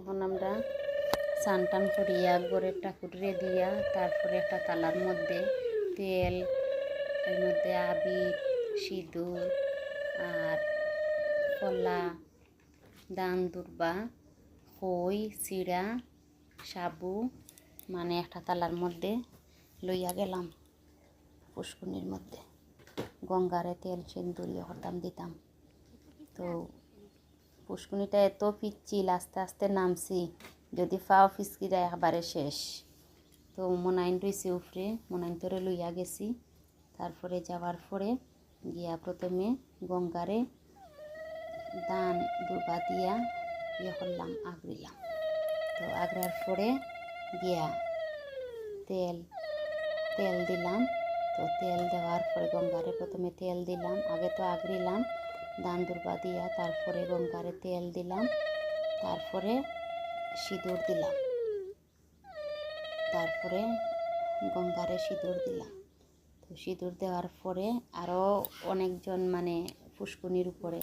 এখন আমরা স্নান টান করিয়া গড়ের ঠাকুরে দিয়া তারপরে একটা তালার মধ্যে তেল, এর মধ্যে আবির, সিঁদুর আর কলা, দান দুর্বা, খই, চিড়া, সাবু মানে একটা তালার মধ্যে লইয়া গেলাম পুষ্কুনির মধ্যে। গঙ্গারে তেল সিন্দুরিয়া হতাম দিতাম। তো পুষ্কুনিটা এত পিচ্ছিল, আস্তে আস্তে নামছি, যদি ফাও ফিসকিরা একবারে শেষ। তো মনাইন রয়েছে উপরে, মনাইন তোরে লইয়া গেছি। তারপরে যাওয়ার পরে গিয়া প্রথমে গঙ্গারে দান দুর্বা দিয়া করলাম, আগড়িলাম। তো আগড়ার পরে গিয়া তেল দিলাম। তো তেল দেওয়ার পরে গঙ্গারে প্রথমে তেল দিলাম, আগে তো আগড়িলাম দান দুর্বা দিয়া, তারপরে গঙ্গারে তেল দিলাম, তারপরে সিঁদুর দিলাম, তারপরে গঙ্গারে সিঁদুর দিলাম। তো সিঁদুর দেওয়ার পরে আরও অনেকজন মানে পুষ্কুনির উপরে